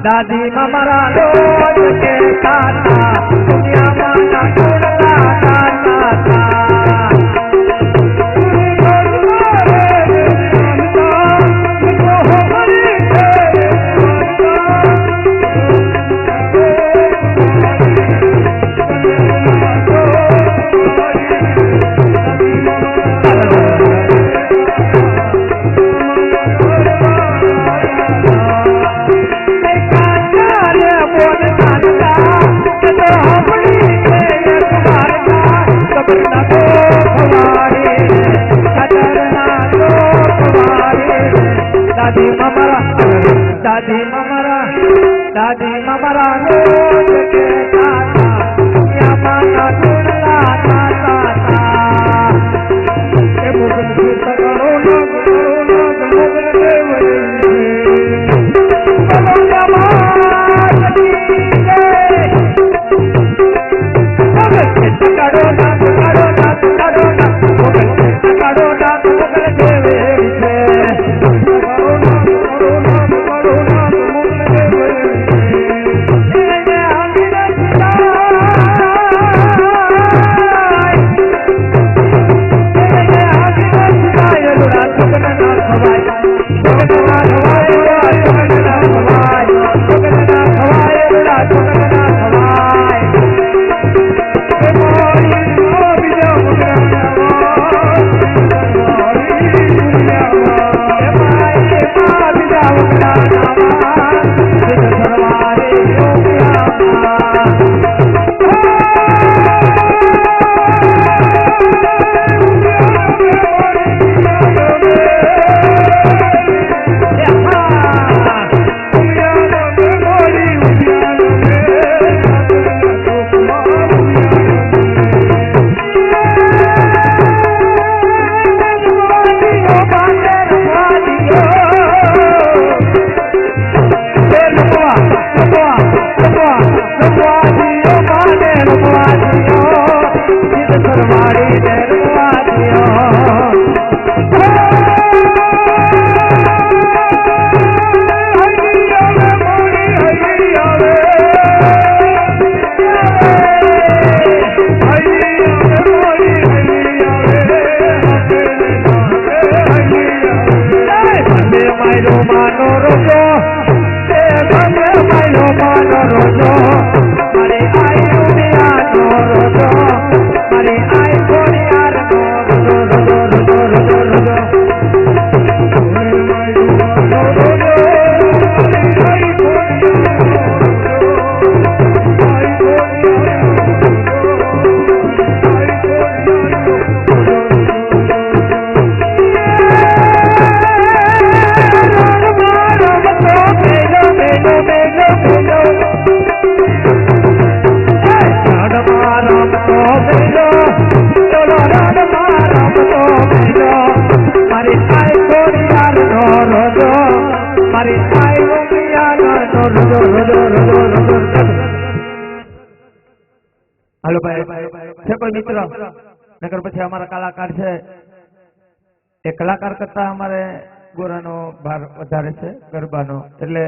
દાદી મારા રોજ કે તાતા દુનિયામાં ના છોડતા તાતા દાદી મારા રોજ કે તાતા દુનિયામાં ના છોડતા તાતા એ મોગલ થી સકળો હાલો ભાઈ છે કોઈ મિત્ર નગર પછી અમારા કલાકાર છે એ કલાકાર કરતા અમારે ગોરાનો ભાર વધારે છે ગરબાનો એટલે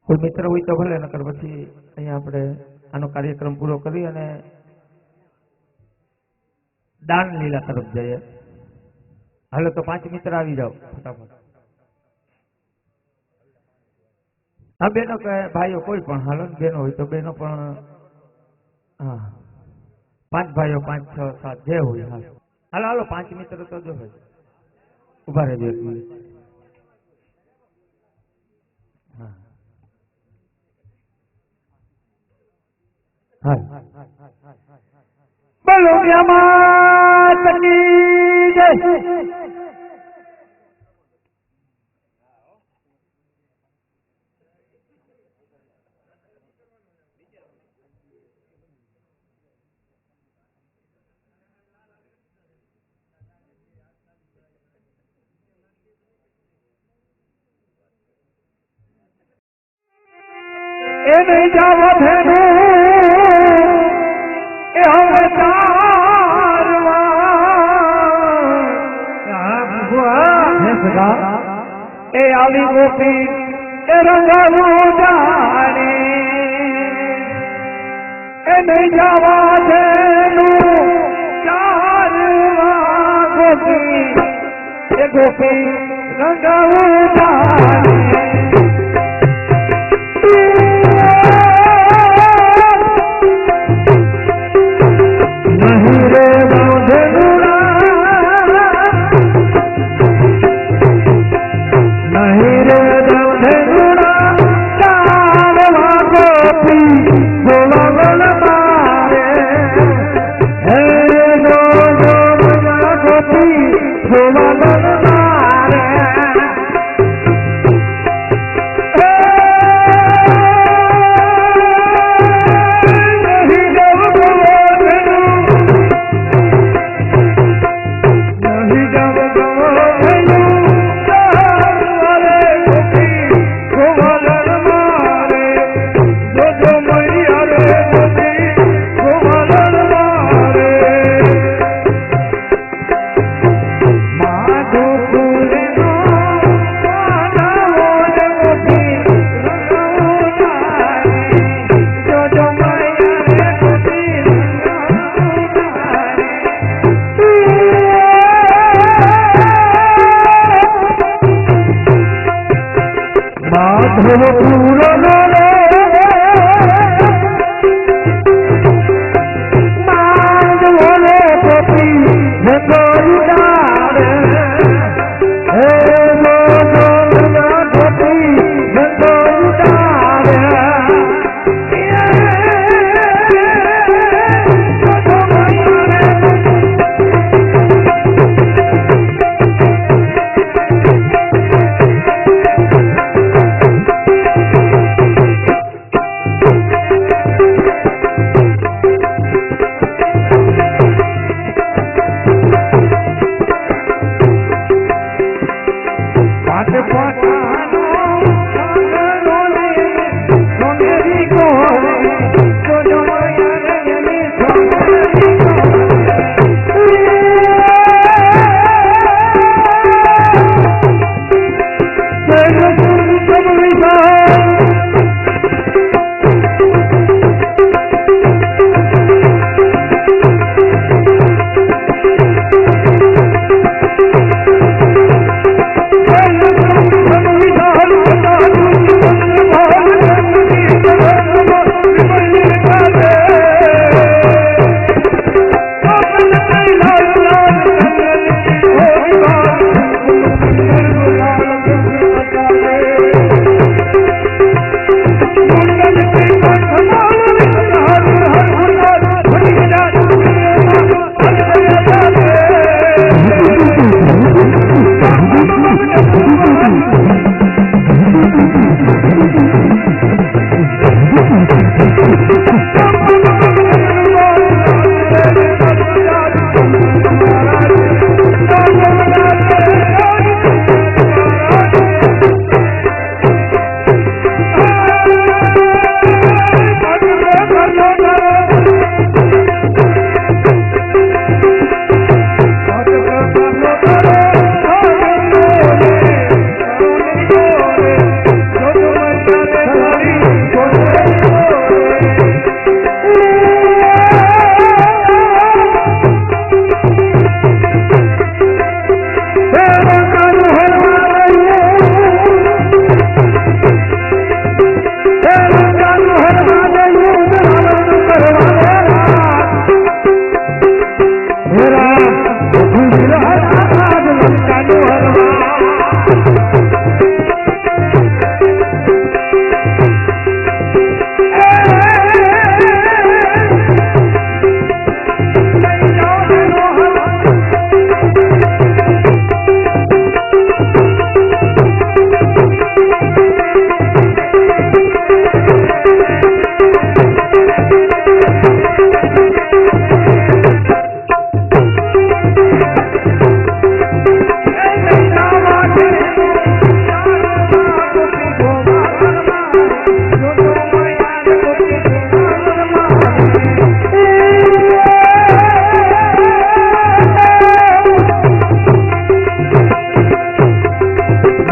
કોઈ મિત્ર હોય તો ભલે નકર પછી અહીંયા આપણે આનો કાર્યક્રમ પૂરો કરી અને દાન લીલા તરફ જઈએ. હાલો તો 5 મિત્ર આવી જાઓ ફટાફટ. હા બેનો કે ભાઈઓ કોઈ પણ હાલો ને બેનો હોય તો બેનો પણ હા 5 ભાઈઓ 5 6 7 જે હોય હાલો હાલો હાલો 5 મિત્ર તો જો ભાઈ ઉભા રહેજો એક મિનિટ. હા હા બોલો માતા કી જય. એ નહીં જાવો ભેનું એ હવે ચારવા હે સગા એ આવી ગોપી એ રંગવું જાણે એ નહીં જવા જેનું ચારવા ગોપી એ ગોપી રંગવું જાણે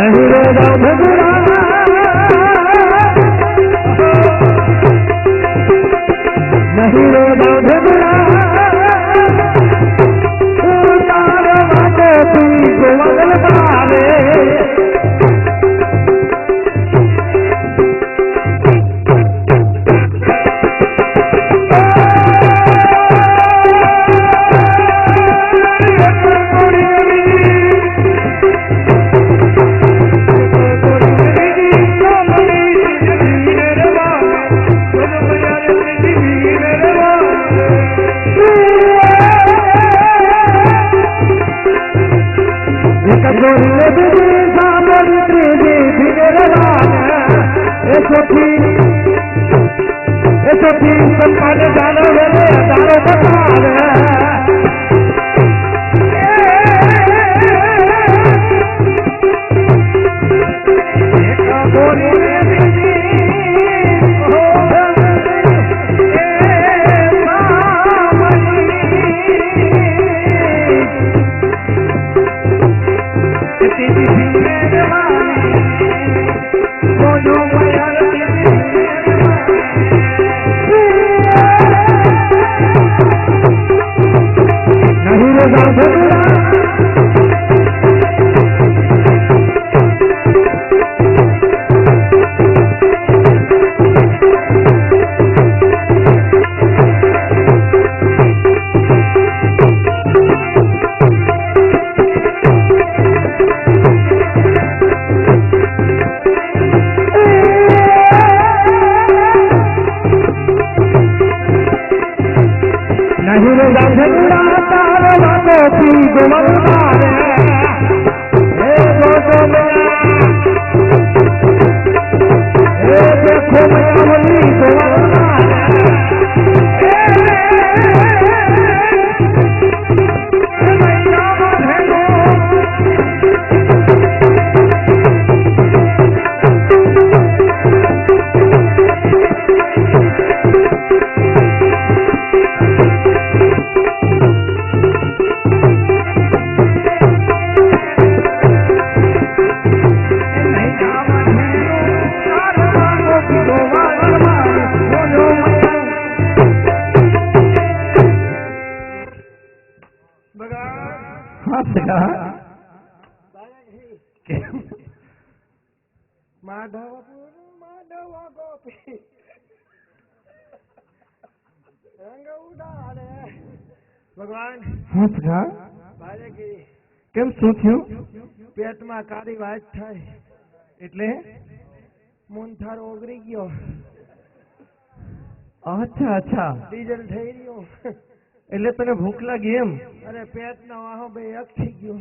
नहीं रे राम गुरा नहीं रे राम गुरा तार वाटे तू गोवल बारे ભગવાન હા સગા બાળકી કેમ શું થયું પેટમાં કાળી વાત થાય એટલે મૂંથારો ઓગળી ગયો અચ્છા અચ્છા ડીઝલ થઈ રહ્યો એટલે તને ભૂખ લાગી એમ અને પેટનો વાહો બે એક થઈ ગયો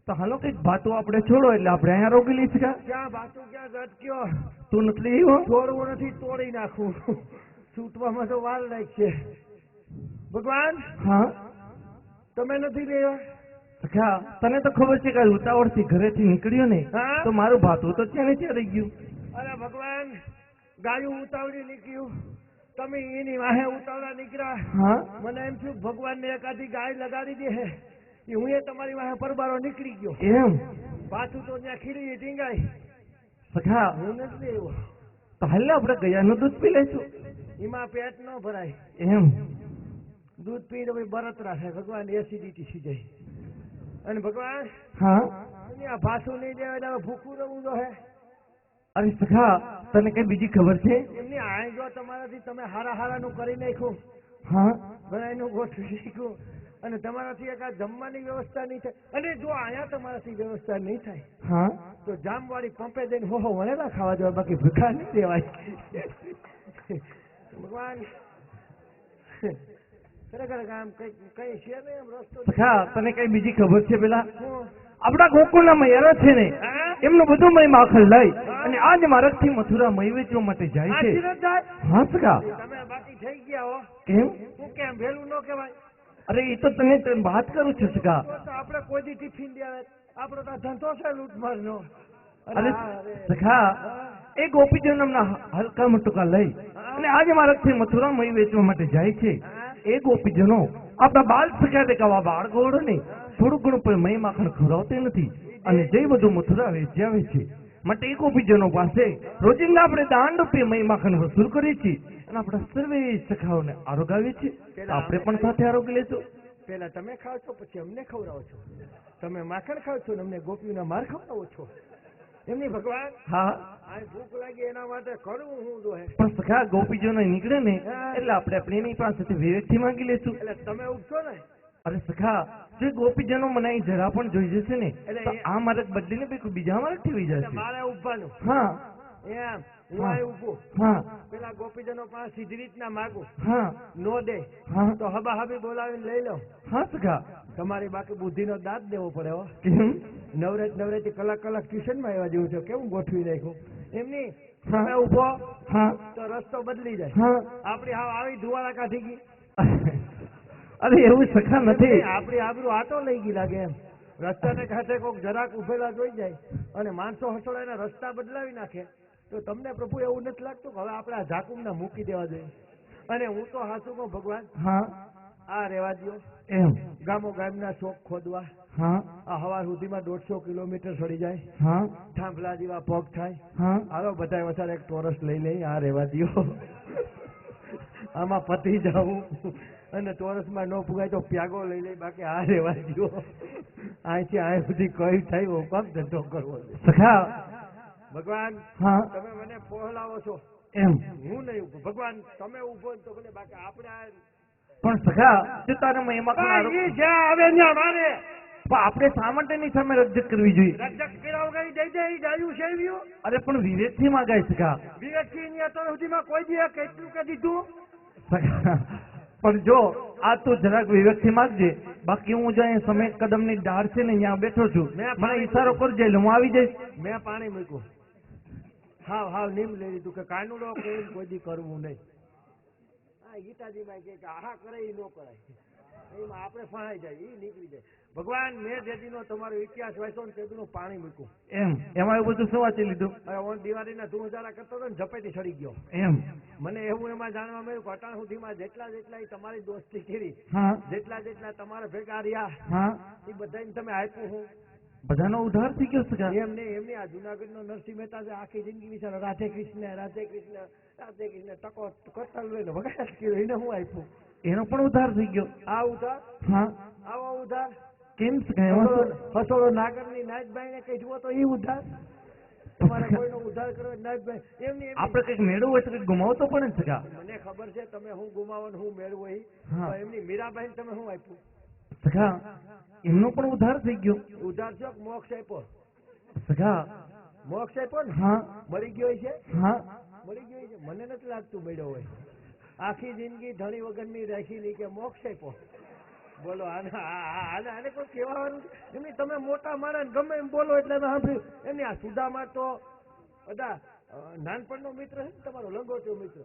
તો હાલો કઈક ભાતું આપણે છોડો એટલે આપણે અહીંયા રોકી લઈ શકા ક્યાં બાતું ક્યાં ગટક્યો તું નથી આવ્યો તોડવું નથી તોડી નાખું છૂટવામાં તો વાર લાગશે ભગવાન હા તમે નથી લેવા સખા તને તો ખબર છે કે ઉતાવળથી ઘરેથી નીકળ્યો ને હા? તો મારું ભાતું તો ત્યાં ને ત્યાં રહી ગયું અરે ભગવાન ગાયું ઉતાવળી નીકળ્યું તમે એની વાહે ઉતાવળા નીકળ્યા હા મને એમ થયું ભગવાન ને એકાદી ગાય લગાડી દે હે એ હું એ તમારી વાહે પરબારો નીકળી ગયો એમ પાછું તો ત્યાં ખીલી ટીંગાઈ સખા હું નથી લેવો તો હાલ ને આપણે ગયાનું દૂધ પી લઈશું એમાં પેટ ન ભરાય એમ દૂધ પી તો બરતરા થાય ભગવાન એસિડિટી થઈ જાય અને ભગવાન હા આ ભાષું નહીં દેવા એટલે ભૂખું રહેવું તો હે અરે સખા તને કઈ બીજી ખબર છે એમની આય જો તમારાથી તમે હારા હારાનું કરી નાખ્યું હા બનાવીનું ગોઠવી નાખ્યું અને તમારાથી એક આ જમવાની વ્યવસ્થા નહીં થાય અને જો અહીંયા તમારાથી વ્યવસ્થા નહીં થાય હા તો જામવાળી પંપે જઈને હો વણેલા ખાવા દેવા બાકી ભૂખા નહીં દેવાય ભગવાન ખરેખર આમ કઈ કઈ છે ને એમ રસ્તો સખા તને કઈ બીજી ખબર છે પેલા હું આપડા ગોકુળના મૈયારો છે ને હા? એમનું બધું મય માખણ લઈ અને આજ માર્ગથી મથુરા મય વેચવા માટે જાય આ છે ધીરજ જાય હા સખા તમે બાકી થઈ ગયા હો કેમ હું કેમ વહેલું ન કહેવાય અરે એ તો તને વાત કરું છું સખા તો આપણે કોઈ દી ટિફિન દેવાય આપણો તો ધંધો છે લૂંટમારનો અરે સખા એ ગોપીજન નામના હલકા મટુકા લઈ અને આજે માર્ગથી મથુરા મય વેચવા માટે જાય છે એ ગોપીજનો આપણા બાલ સખા દેખાવા બાળ ગોળ ને થોડું ઘણું પણ મય માખણ ખવડાવતી નથી અને જે બધું મથુરા વેચ્યાવે છે માટે એ ગોપીજનો પાસે રોજિંદા આપણે દાન રૂપે મય માખણ વસૂલ કરીએ છીએ અને આપણા સર્વે સખાઓને આરોગ્ય આવે છે તો આપણે પણ સાથે આરોગ્ય લેશું. પેલા તમે ખાવ છો પછી અમને ખવડાવો છો. તમે માખણ ખાવ છો ને અમને ગોપીઓના માર ખવડાવો છો. એમની ભગવાન હા આ ભૂખ લાગી એના માટે કરવું હું દોહે. પણ સખા ગોપીજનો નીકળે ને એટલે આપણે આપણી પાસેથી વિવેકથી માંગી લેશું. એટલે તમે ઉગશો ને અરે સખા જે ગોપીજનો મને અહીં જરા પણ જોઈ જશે ને એટલે તો આ માર્ગ બદલીને બીજા માર્ગ ઠેવી એટલે જશે. મારે ઉભવાનું હા એમ હું હા. અહીં ઉભું હા પેલા ગોપીજનો પાસે સીધી રીતના માગું હા નો દે હા તો હબા હબી બોલાવીને લઈ લો. હા સખા તમારી બાકી બુદ્ધિનો દાંત દેવો પડે હો. કેમ? નવરેથી કલાક ટ્યુશનમાં આવ્યા જેવું છે. કેવું ગોઠવી નાખ્યું એમની હા. તમે ઉભો હા તો રસ્તો બદલી જાય. હા આપડી હાવ આવી ધુવાળા કાઢી ગઈ. અરે એવું સખા નથી. આપડી આબરૂ આટો લઈ ગઈ લાગે એમ. રસ્તાને કાંઠે કોક જરાક ઉભેલા જોઈ જાય અને માણસો હસોડાઈને રસ્તા બદલાવી નાખે તો તમને પ્રભુ એવું નથી લાગતું કે હવે આપણે આ ઝાકુમને મૂકી દેવા જોઈએ? અને હું તો હાસુ કહું ભગવાન હા આ રેવા દ્યો. એમ ગામો ગામના ચોક ખોદવા હા આ હવાર સુધીમાં 150 કિલોમીટર સડી જાય. હા થાંભલા જેવા પગ થાય. હા હાલો બધા વસાર એક ટોરસ લઈ લઈ આ રેવા દ્યો. આમાં પતી જાવું અને ટોરસમાં ન પુગાય તો પ્યાગો લઈ લઈ બાકી આ રેવા દ્યો. અહીંથી અહીં સુધી કઈ થાય કામ ધંધો કરવો છે. સખા ભગવાન હા તમે મને પહોલાવો છો એમ હું નહીં ઉભો. ભગવાન તમે ઉભો ને તો ભલે બાકી આપણે પણ સખા જો તારે મહિમા જ્યાં આવે ત્યાં મારે આપણે શા માટેની સામે રજૂ કરવી જોઈએ? રજક પીરાવ ગઈ જઈ જઈ ડાયું સેવ્યું અરે પણ વિવેકથી માગાય સખા. વિવેકથી ની અત્યાર સુધીમાં કોઈ દી કેટલું કે દીધું? સખા પણ જો આ તું જરાક વિવેકથી માગજે બાકી હું જો અહીં સમય કદમની ડાળ છે ને ત્યાં બેઠો છું મને ઈશારો કરજે એટલે હું આવી જઈશ. મેં પાણી મૂક્યું હાવ નીમ લઈ લીધું કે કાનુડો કોઈ દી કરવું નહીં. હા ગીતાજીમાં કે આહા કરે એ ન કરાય એમાં આપણે ફાઈ જાય એ નીકળી જાય. ભગવાન મેં જેદીનો તમારો ઇતિહાસ વાંચ્યો ને તેદીનું પાણી મૂક્યું એમ એમાં એવું બધું શું વાંચી લીધું? હવે હું દિવાળીના ધૂળઝારા કરતો હતો ને ઝપેટી સડી ગયો. એમ મને એવું એમાં જાણવા મળ્યું કે અટાણ સુધીમાં જેટલા ઈ તમારી દોસ્તી કરી હા જેટલા તમારા ભેગા રહ્યા હા એ બધાને તમે આપ્યું હું બધાનો ઉધાર થઈ ગયો સખા. એમની આ જુનાગઢનો નરસિંહ મહેતા છે આખી જિંદગી વિચાર રાધે કૃષ્ણ ટકો કરતા લઈને વગાડ્યા કર્યો એને હું આપ્યું એનો પણ ઉધાર થઈ ગયો. આ ઉધાર હા આવો ઉધાર કેમ સખા? એમાં શું? હસોડો નાગરની નાચભાઈ ને કઈ જુઓ તો એ ઉધાર તમારે કોઈનો ઉધાર કર્યો નાચભાઈ એમની આપણે કઈક મેળવવું હોય તો કઈક ગુમાવતો પડે ને સખા. મને ખબર છે તમે હું ગુમાવો હું મેળવો હા. એમની મીરાબાઈ તમે શું આપ્યું? સખા એમનો પણ ઉધાર થઈ ગયો. ઉધાર છો કે મોક્ષ આપ્યો? સખા મોક્ષ આપ્યો ને હા મળી ગયો છે હા મળી ગયો છે મને નથી લાગતું મળ્યો હોય. આખી જિંદગી ધણી વગરની રાખી ની કે મોક્ષ આપ્યો. બોલો આને કોઈ કહેવાનું એમની તમે મોટા માણસ ગમે એમ બોલો એટલે સાંભળ્યું એમની આ સુદામા તો બધા નાનપણનો મિત્ર છે ને તમારો લંગોટ્યો મિત્ર.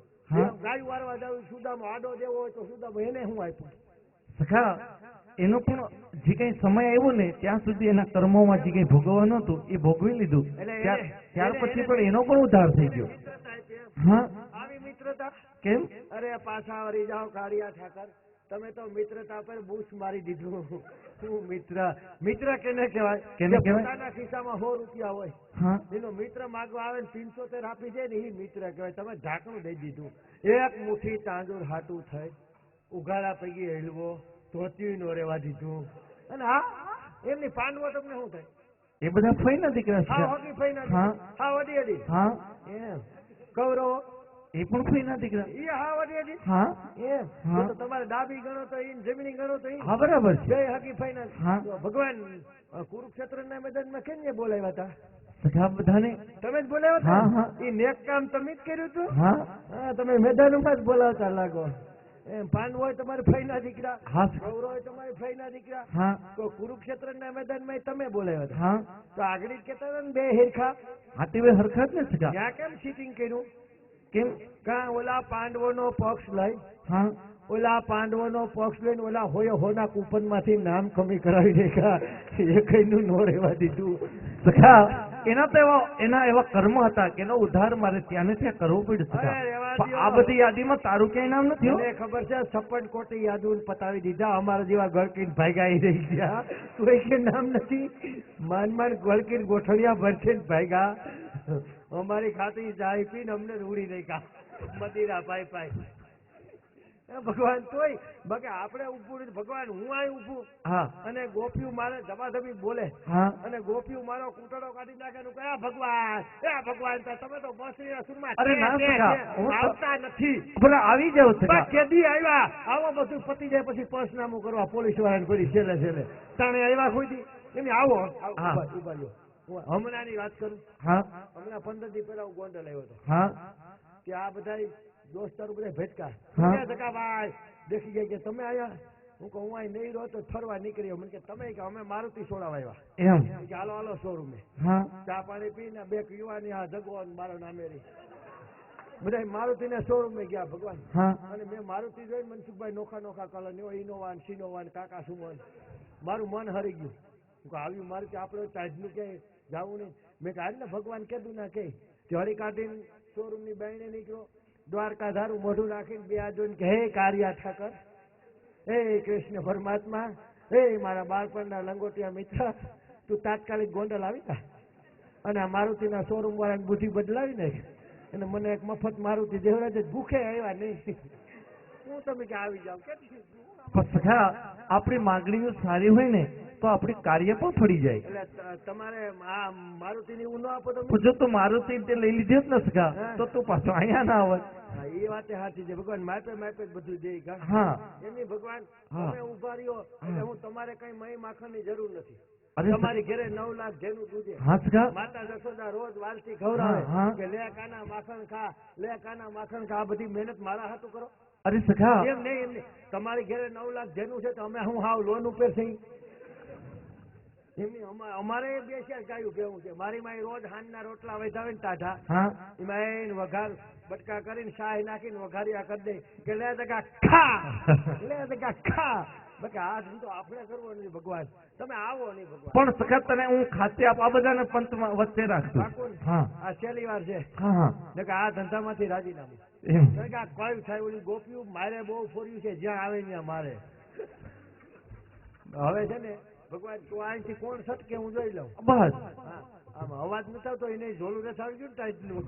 ગાયું વારવા જાવ સુદામો આડો દેવો હોય તો સુદામો એને હું આપ્યું? સખા એનો પણ જે કઈ સમય આવ્યો ને ત્યાં સુધી એના કર્મોમાં જે કઈ ભોગવવાનું હતું એ ભોગવી લીધું. ત્યાર પછી પણ એનો પણ ઉધાર થઈ ગયો. હા આવી મિત્રતા કેમ? અરે પાછા વળી જાઓ કાળિયા ઠાકર તમે તો મિત્રતા પર બૂસ મારી દીધું. શું મિત્ર કેને કહેવાય? કેને કહેવાય? પોતાના ખિસ્સામાં 100 રૂપિયા હોય હા એનો મિત્ર માગવા આવે ને 75 આપી દે ને એ મિત્ર કહેવાય. તમે ઢાંકણું દઈ દીધું. એક મુઠ્ઠી તાંદુર હાટું થઈ ઉઘાડા પૈકી હેલવો ધોતી નો રેવા દીધું. અને હા એમની પાંડવો તમને શું થાય? એ બધા ફઈ ના દીકરા છે. હા હોકી ફઈ ના હા હા વડી અડી હા એમ કૌરવો એ પણ ફઈ ના દીકરા. એ હા વડી અડી હા એમ હા. તો તમારે ડાબી ગણો તો ઈ જમીની ગણો તો ઈ હા બરાબર છે. બે હકી ફઈ ના. હા. તો ભગવાન કુરુક્ષેત્રના મેદાનમાં કેને બોલાવ્યા હતા? સખા બધાને. તમે જ બોલાવ્યા હા હતા? હા ઈ નેક કામ તમે જ કર્યું હતું? હા હા તમે મેદાનમાં જ બોલાવતા લાગો. એમ પાંડવ હોય તમારે ફઈના દીકરા, હા કૌરવ હોય તમારે ફઈના દીકરા. હા તો કુરુક્ષેત્રના મેદાનમાં તમે બોલાવ્યા હતા. હા તો આગળ જ કહેતા હતા ને બે હિરખા હાથી ભાઈ હરખા જ ને સખા. ત્યાં કેમ સીટિંગ કર્યું? કેમ? કા ઓલા પાંડવોનો પક્ષ લઈ હા ઓલા પાંડવોનો પક્ષ લઈને ઓલા હોય હોના કૂપન માંથી નામ કમી કરાવી દેખા એ કઈનું નો રહેવા દીધું. સખા એના તો એના એવા કર્મ હતા કે એનો ઉદ્ધાર મારે ત્યાં ને ત્યાં કરવો પડ્યો સખા. અરે રહેવા પણ દ્યો. આ બધી યાદીમાં તારું ક્યાંય નામ નથી હો. મને ખબર છે છપ્પન કોટી યાદુ પતાવી દીધા અમારા જેવા ગળકીન ભાગ્યા રહી ગયા તું કે નામ નથી માન ગળકીન ગોઠણિયા ભરશે ને ભાગ્યા અમારી ખાતી જાય પીને અમને રૂડી નાખ્યા મદિરા પાઈ પાઈ ભગવાન તોય બાકી આપણે ઊભું ભગવાન હું આ ઊભું હા અને ગોપિયું મારે ધબાધબી બોલે હા અને ગોપિયું મારો કૂટડો કાઢી નાખે ને કહે, ભગવાન તમે તો બસરીના સુરમાં અરે ના સખા, હું તો- આવતા નથી ભલે આવી જાવ સખા. બસ કેદી આવ્યા આવો બધું પતી જાય પછી પંચનામું કરવા પોલીસ વાળાને કરી છેલ્લે તાણે આવ્યા ખોઈથી એમ આવો હા. ઉભા રહ્યો હું હમણાંની વાત કરું હા હમણાં 15 દી પહેલા હું ગોંડલ આવ્યો હતો હા કે આ બધા દોસ્તારો બધા ભેટકા હા. ધક્કા ભાઈ દેખી ગયા કે તમે આયા હું કહું હું અહીં નહીં રહ્યો તો ફરવા નીકળ્યો મને કે તમે કે અમે મારુતિ છોડાવા આવ્યા એમ કે હાલો હાલો શોરૂમે હા ચા પાણી પીને બે યુવાની આ જગવાન મારો નામે રહી બધા મારુતિ ના શોરૂમે ગયા ભગવાન હા અને મેં મારુતિ જોઈ મનસુખભાઈ નોખા નોખા કલર ની ઇનોવાન સિનોવાન કાકા સુમન મારું મન હરી ગયું હું કહું આવ્યું મારુતિ આપણે ચાર્જનું ક્યાંય જવું નહીં મેં કહ્યું ને ભગવાન કીધું ના કે જળી કાઢીને શોરૂમ ની બાયણે નીકળ્યો દ્વારકા ધારું મોઢું નાખીને બે આ જોઈને કે હે કારિયા ઠાકર હે કૃષ્ણ પરમાત્મા હે મારા બાળપણના લંગોટિયા મિત્ર તું તાત્કાલિક ગોંડલ આવી જા અને આ મારુતિના શોરૂમ વાળાની બુદ્ધિ બદલાવી નાખ અને મને એક મફત મારુતિ દેવરાજ જ ભૂખે આવ્યા નહીં હું તમે કે આવી જાવ કે પણ સખા આપણી માંગણીઓ સારી હોય ને તો આપણી કાર્ય પણ ફળી જાય. એટલે તમારે આ મારુતિની હું ન આપો તો પણ જો તું મારુતિ તે લઈ લીધી હોત ને સખા હા. તો તું પાછો અહીંયા ના આવત. હા, એ વાતે સાચી છે ભગવાન માપે માપે જ બધું દે ગા હા એમની ભગવાન હા. તમે ઉભા રહ્યો એટલે હું તમારે કઈ મહી માખણની જરૂર નથી અરે તમારી ઘરે 9 લાખ જેનું દૂધે હા સખા માતા જશોદા રોજ વાલથી હા, ખવડાવે હા. કે લે કાના માખણ ખા લે કાના માખણ ખા આ બધી મહેનત મારા હાથું કરો અરે સખા એમ નહીં તમારી ઘરે 9 લાખ જેનું છે તો અમે હું હાવ લોન ઉપર થઈ એમની અમારે 2 ચાર ગાયું ભેવું છે મારી માઈ રોજ હાંજના રોટલા વધાવે ને ટાઢા હા એમાં એને વઘાર બટકા કરીને શાહી નાખીને વઘારિયા કરી દે કે લે દગા ખા લે દગા ખા બાકી આ ધંધો આપણે કરવો નથી ભગવાન તમે આવો નહીં ભગવાન પણ સખા તને હું ખાતે આ બધાને પંચમાં વચ્ચે રાખશું. પાકું ને? હા આ છેલ્લી વાર છે હા હા કે આ ધંધામાંથી રાજીનામું એમ કે આ કોઈ થાય ઓલી ગોપિયું મારે બહુ ફોર્યું છે જ્યાં આવે ત્યાં મારે હવે છે ને ભગવાન તું અહીંથી કોણ સટકે હું જોઈ લઉં બસ હા આમાં અવાજ નથી આવતો એને ઝોલું રસ આવી ગયું ને ટાઈટનું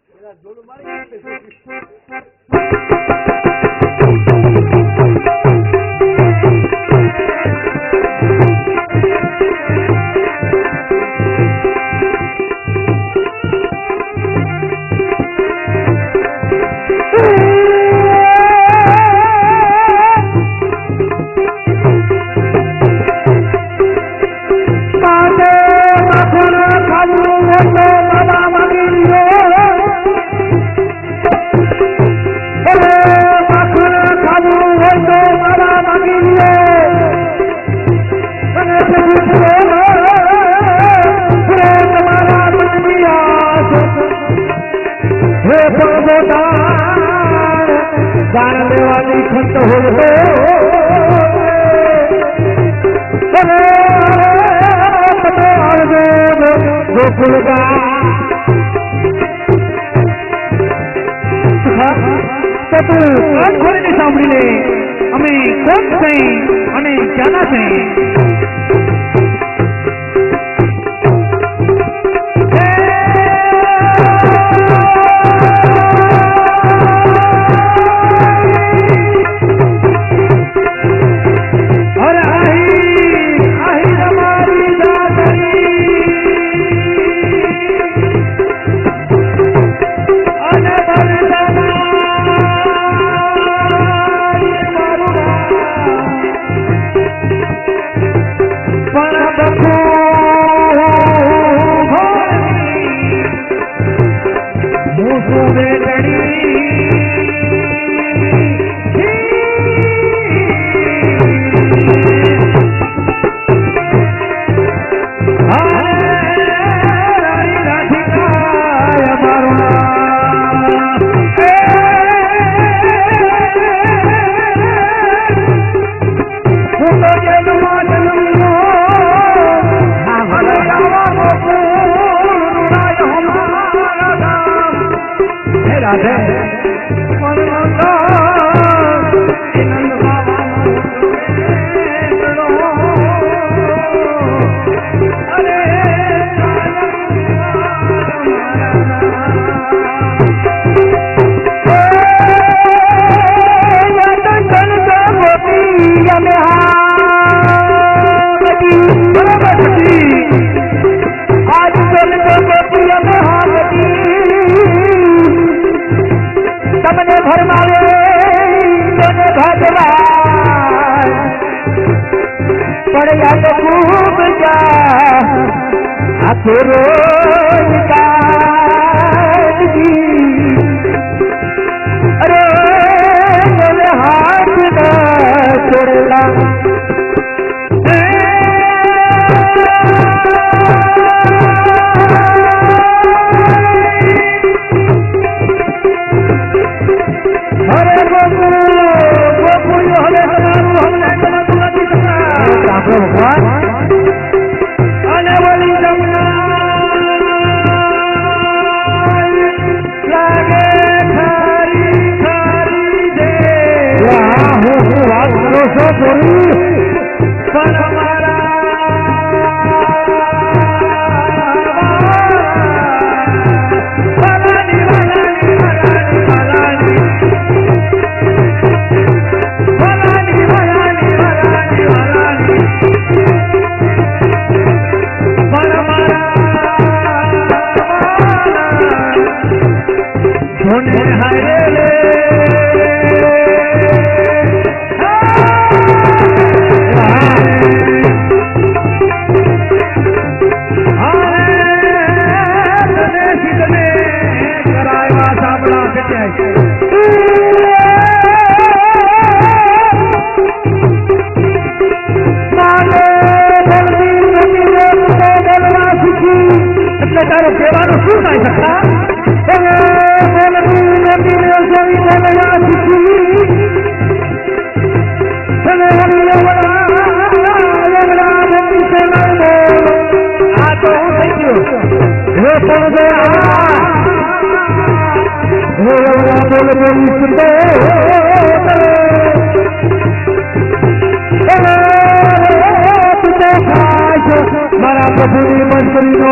પેલા ઝોલું મારી સાંભળીને અમે કોણ છે અને ક્યાંના છે રાધે તમને ભરમાવે તને ભગવાન પડ્યા તો ખૂબ જા આખો રોજ કાઢી અરે મને હાથ ના છોડેલા તારો કહેવાનું શું થાય શકતા આ તો હું થઈ ગયું મારા પ્રભુની મંત્રીનો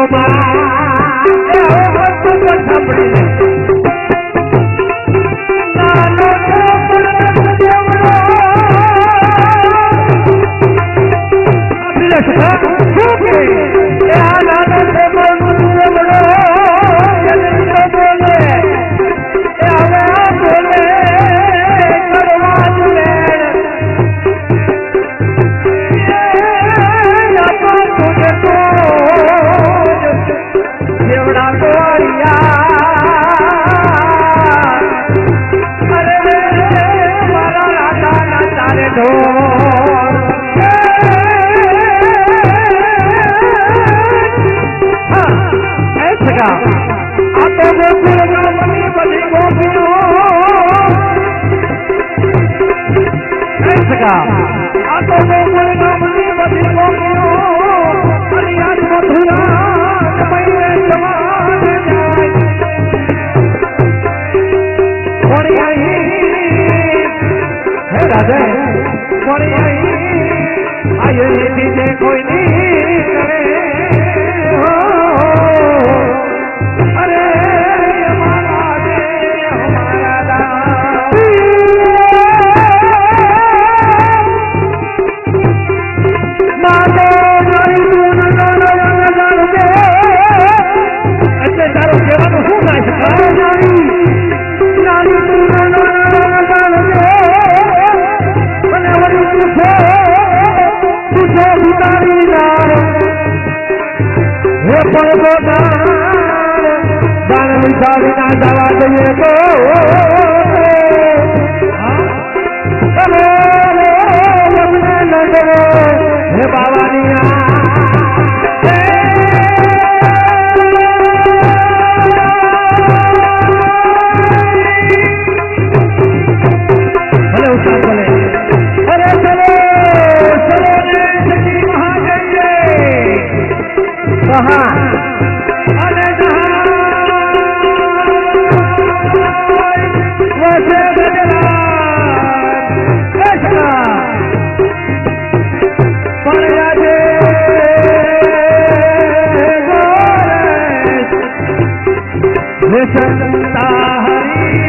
રે સંતા હરી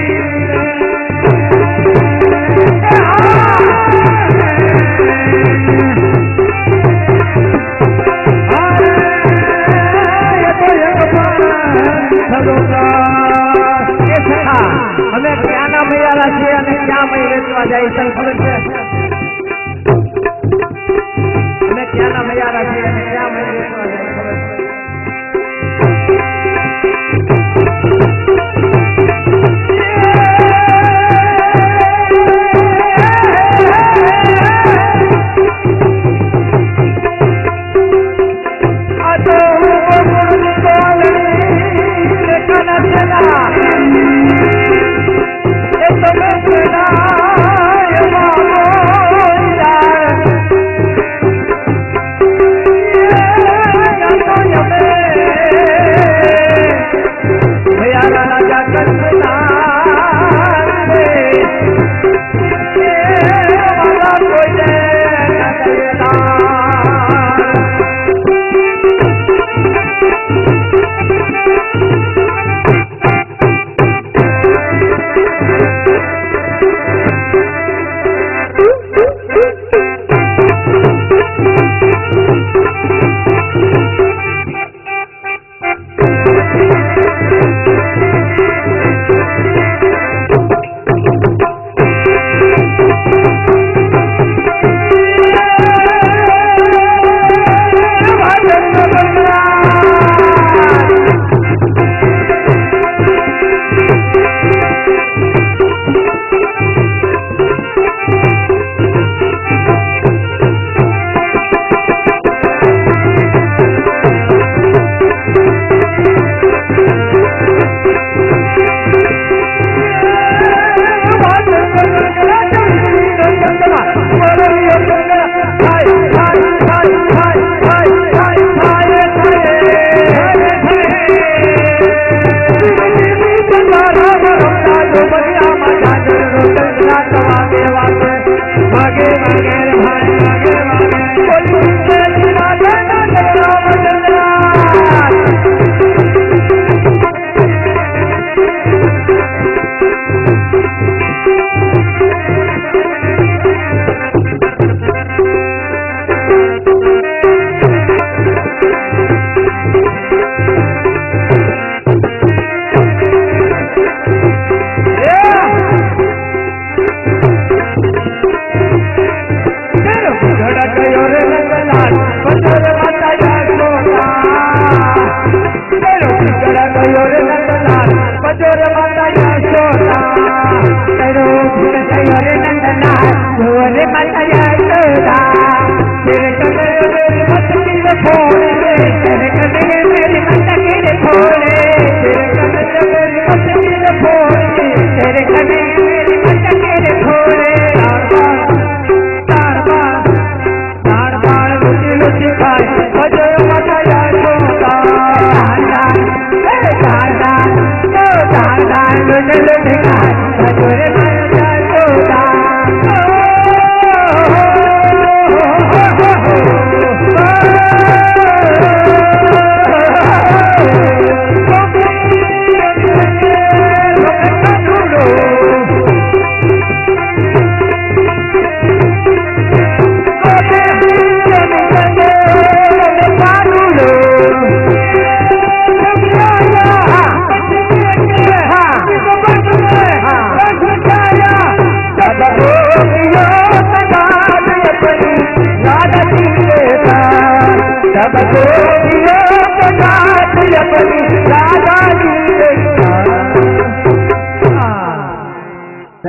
અમે ક્યાંના મૈયારા છીએ અને ક્યાં મય વેચવા જાય તને ખબર છે? અમે ક્યાંના મૈયારા છીએ અને ક્યાં મય વેચવા જાય ખબર છે?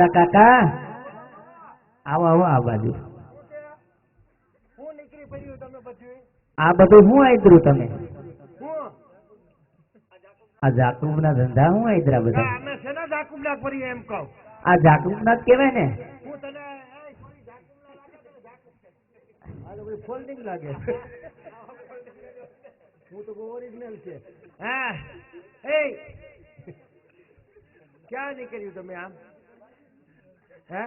કાકા આવો આવો આ બાજુ હું નીકળી પડ્યું તમે પછી આ બધું હું આદરું તમે હું આ જાકુબ ના ધંધા હું આદરા બધા અમે છે ને જાકુબલા પડી એમ કહું આ જાકુબ ના જ કહેવાય ને હું તને ફોલ્ડિંગ લાગે હું તો ઓરિજિનલ છે હા એ ક્યાં નીકળ્યું તમે આમ હે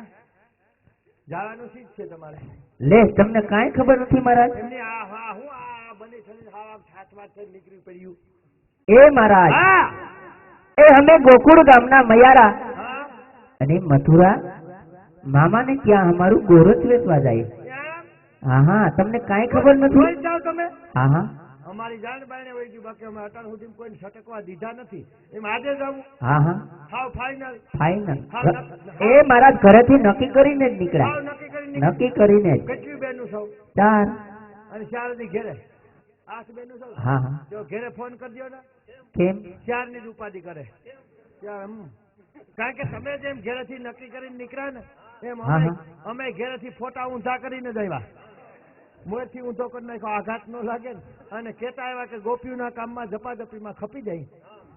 જવાનું શીખ છે તમારે લે તમને કાંઈ ખબર નથી મહારાજ એમની આ હા હું આ બની છરી હાવ ઠાઠમાં થઈ નીકળી પડ્યું એ મહારાજ એ અમે ગોકુળ ગામના મયારા હા અને મથુરા મામાને ત્યાં અમારું ગોરસ વેચવા જાય. એમ હા તમને કાંઈ ખબર નથી? જોઈ જાઓ તમે હા હા અમારી જાણ બાયણે વહી ગયું બાકી અમે અટાણ સુધી કોઈને છટકવા દીધા નથી એમ આજે જવું હા હા હાવ ફાઇનલ ફાઈનલ. એ મારા ઘરેથી નક્કી કરીને જ નીકળ્યા. હાવ નક્કી કરી નક્કી કરીને જ. કેટલી બેનું સૌ 4. અને 4 ની ઘેરે 8 બેનું સૌ હા હા જો ઘેરે ફોન કરજો ને કેમ? 4 ની જ ઉપાધિ કરે કારણ કે તમે જેમ ઘેરેથી નક્કી કરીને નીકળ્યા ને એમ હા, અમે હા. અમે ઘેરેથી ફોટા ઊંધા કરીને જ આવ્યા મોરથી ઊંધો કરી નાખ્યો આઘાત ન લાગે ને અને કહેતા આવ્યા કે ગોપીઓના કામમાં ઝપાઝપીમાં ખપી જાય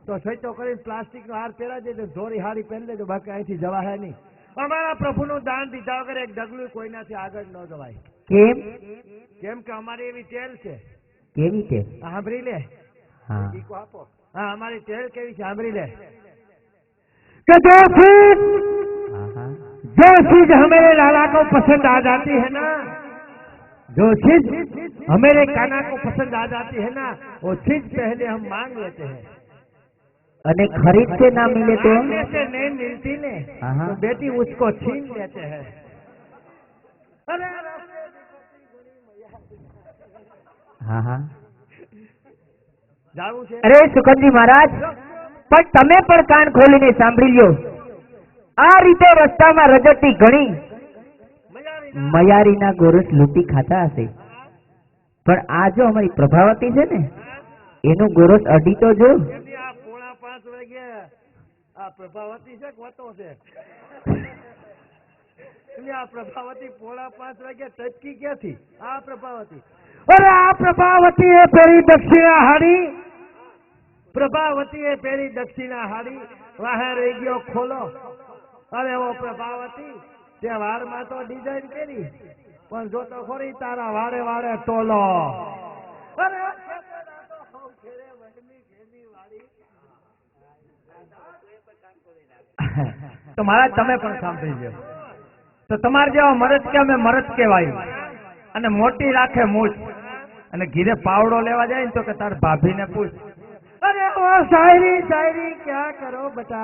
તો સૈતો કરીને પ્લાસ્ટિકનો હાર પહેરાવી દેજો ધોરી હારી પહેરી લેજો બાકી અહીંથી જવા હે નહીં અમારા પ્રભુનું દાન દીધા વગર એક ડગલું કોઈનાથી આગળ ન જવાય કેમ? કેમ કે અમારી એવી ટેલ છે કેવી છે? સાંભળી લે હા ઈકો આપો હા અમારી ટેલ કેવી છે સાંભળી લે कि जो चीज હા હા जो चीज हमारे लाला को पसंद आ जाती है ना, जो चीज हमारे काना को पसंद आ जाती है ना, वो चीज पहले हम मांग लेते हैं. અને ખરીદ से ना मिले तो? मांगने से नहीं मिलती ने हाँ, हाँ. तो बेटी उसको छीन लेते हैं. अरे હા હા જાવું છે અરે સુકનજી મહારાજ પણ તમે પણ કાન ખોલીને સાંભળી લ્યો. આ રીતે રસ્તામાં રજડતી ઘણી મજાની મયારીના ગોરસ લૂંટી ખાતા હશે પણ આ જો અમારી પ્રભાવતી છે ને એનું ગોરસ અડી તો જો. એમની આ 4:30 વાગે આ પ્રભાવતી છે કોતો છે એમની આ પ્રભાવતી 4:30 વાગે ટચકી ક્યાંથી આ પ્રભાવતી अरे आप प्रभावती है पेरी दक्षिणा हारी. પ્રભાવતી એ પેલી દક્ષિણા હારી વાહે રહી ગયો ખોલો અરે ઓ પ્રભાવતી તે વારમાં તો ડિઝાઇન કરી પણ જો તો ખોરી તારા વારે વારે તોલો અરે તો મહારાજ તમે પણ સાંભળી લ્યો. તો તમારે જેવા મરદ કે અમે મરદ કહેવાય અને મોટી રાખે મૂછ અને ઘીરે પાવડો લેવા જાય ને તો કે તાર ભાભીને પૂછ. अरे वो शायरी शायरी क्या करो बता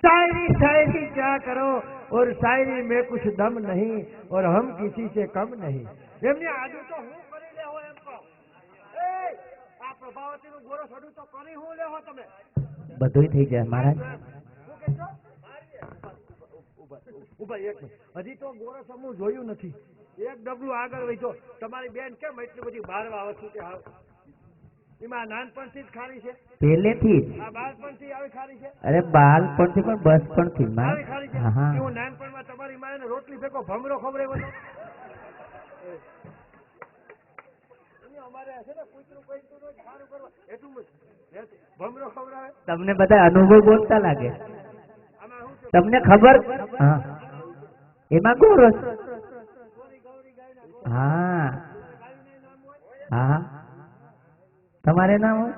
शायरी शायरी क्या करो और शायरी में कुछ दम नहीं और हम किसी से कम नहीं એમની આજુ તો હું કરી લેહો એમ કહો એ આ પ્રભાવતી નું ગોરસ અડું તો કરી હું લેહો તમે બધુંય થઈ જાય મહારાજ. શું કહેશો ઉભા એક મિનિટ હજી તો ગોરસ હું જોયું નથી એક ડગલું આગળ વહીજો તમારી બેન કેમ એટલી બધી બારવા વસ્તુ કે હાવ એમાં નાનપણથી જ ખારી છે પહેલેથી જ. આ બાળપણથી આવી ખારી છે અરે બાળપણથી પણ બચપણથી જ આવી ખારી છે મહારાજ. હા કે હા હું નાનપણમાં તમારી માને રોટલી ભેગો ભમરો ખવડાવ્યો હતો એની અમારે છે ને કૂતરું કોઈ સારું કરવા એટલું ભમરો ખવડાવે તમને બધા અનુભવ બોલતા લાગે. આમાં શું છે તમને ખબર? હા એમાં ગોરસ. હા હા તમારે નામ હોય?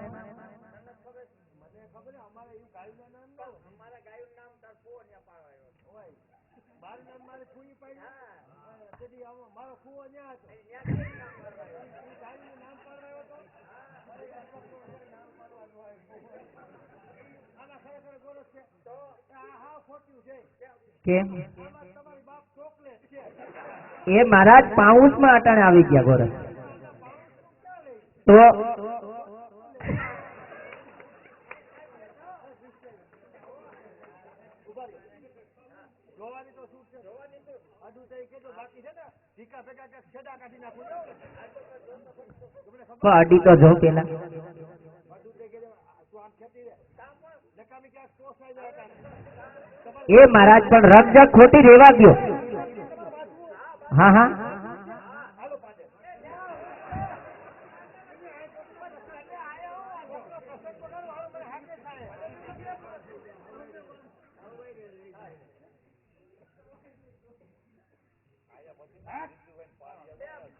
મારો ફૂવો ન્યા હતો આમાં ખરેખર ગોરસ છે તો આ હાવ ખોટ્યું છે કેમ? આમાં તમારી બાપ ચોકલેટ છે એ મહારાજ પાઉસમાં અટાણે આવી ગયા ગોરસ તો જોવાની તો શું છે જોવાની તો આડું થઈ કે બાકી છે ને ટીકા ભેગા કે છેડા કાઢી નાખું પણ અડી તો જો પેલા. આડું થઈ કે તું આમ ખેતી રે નકામી ક્યાંક ટોસાઈ જાય એ મહારાજ પણ રગજગ ખોટી રેવા ગયો. હા હા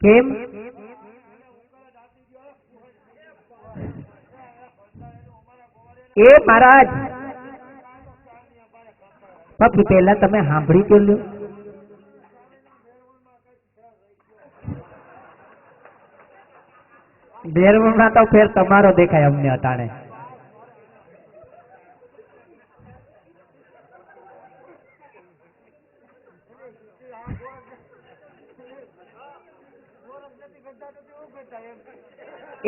કેમ? એ મહારાજ બાપુ પેલા તમે સાંભળી તો લ્યો. દેરવણમાં તો ફેર તમારો દેખાય અમને અટાણે.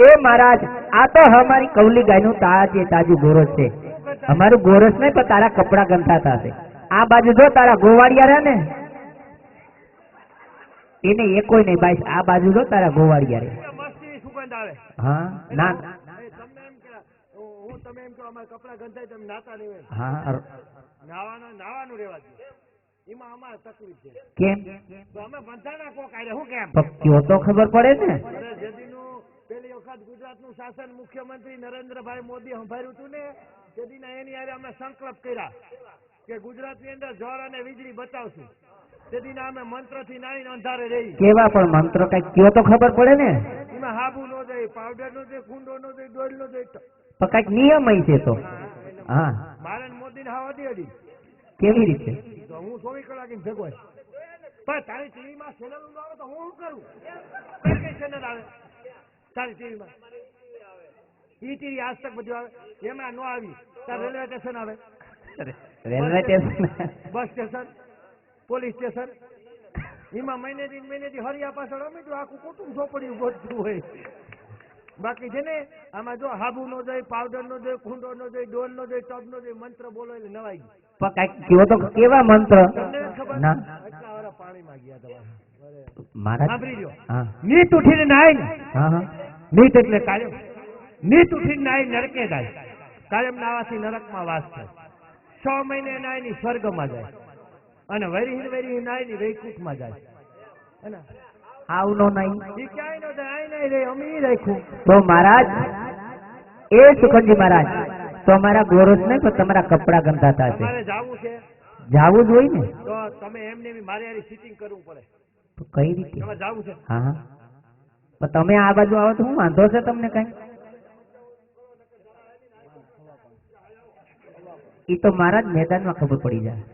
એ મહારાજ આ તો અમારી કૌલી ગાયનું તાજું ગોરસ છે. અમારું ગોરસ નહીં પણ તારા કપડા ગંધાતા હશે. આ બાજુ જો તારા ગોવાળિયા રહ્યા ને એને એ કોઈ નહીં ભાઈ. આ બાજુ જો તારા ગોવાળિયા રે. મસ્તી સુગંધ આવે. હા ના તમને એમ કે હું તમે એમ કહો અમારા કપડા ગંધાય તમે નાતા નહીં હોય. હા નાવાનું રહેવા દો. એમાં અમારે તકલીફ છે. કેમ તો અમે બંધાણા કોક આરે હું કેમ? કયો તો ખબર પડે ને. અરે જેદીનું પેલી વખત ગુજરાતનું શાસન મુખ્યમંત્રી નરેન્દ્રભાઈ મોદી સંભાળ્યું હતું ને તેદીના એની હારે અમે સંકલ્પ કર્યા કે ગુજરાતની અંદર જળ અને વીજળી બચાવશું. તેદીના અમે મંત્રથી નાઈને અંધારે રહી. કેવા પણ મંત્ર કઈ કયો તો ખબર પડે ને. એમાં હાબુ નો જાય, પાવડર નો જાય, કુંડો નો જાય, ડોલ નો જાય. પણ કઈક નિયમ છે તો. હા મારે મોદી ને હાવ અડી કેવી રીતે? તો હું 24 કલાક ભેગો પણ તારી ટીવીમાં ચેનલ આવે તો હું શું કરું? કઈ ચેનલ આવે તારી ટીવીમાં? ટીવી આજ તક બધું આવે. એમાં ન આવી તાર રેલવે સ્ટેશન આવે, railway station, bus station, police station. એમાં મહિનેથી હરિયા પાછળ અમે તો આખું કુટુંબ ઝોપડ્યું ગોઠવું હોય. બાકી છે ને આમાં જો હાબુ નો જાય, પાવડર નો જાય, ખૂંડો નો જાય, ડોલ નો જાય, ટબ નો જાય, મંત્ર બોલો એટલે નવાઈ ગયું. પણ કઈક કયો તો કેવા મંત્ર? તમને ખબર ના એટલા વાળા પાણીમાં ગયા તમારે મારા. સાંભળી લો. હા નીત ઉઠીને નાય ને, હા હા નીત એટલે કાયમ. નીત ઉઠીને નાય નરકે જાય. કાયમ નાવાથી નરકમાં વાસ થાય. 6 મહિને નાય ની સ્વર્ગમાં જાય અને વેરી નાય ની વૈકુંઠમાં જાય. હે આવનો નહીં ઈ ક્યાંય ન જાય, આય નહીં રે અમે ઈ રાખ્યું. તો મહારાજ એ સુખનજી મહારાજ તો અમારા ગોરસ નહીં પણ તમારા કપડા ગંધાતા હશે. તમારે જાવું છે જાવું જ હોય ને. તો તમે એમને બી મારે હારી સિટિંગ કરવું પડે. તો કઈ રીતે? તમારે જાવું છે? હા હા પણ તમે આ બાજુ આવો તો હું વાંધો છે તમને કઈ? એ તો મહારાજ મેદાનમાં ખબર પડી જાય.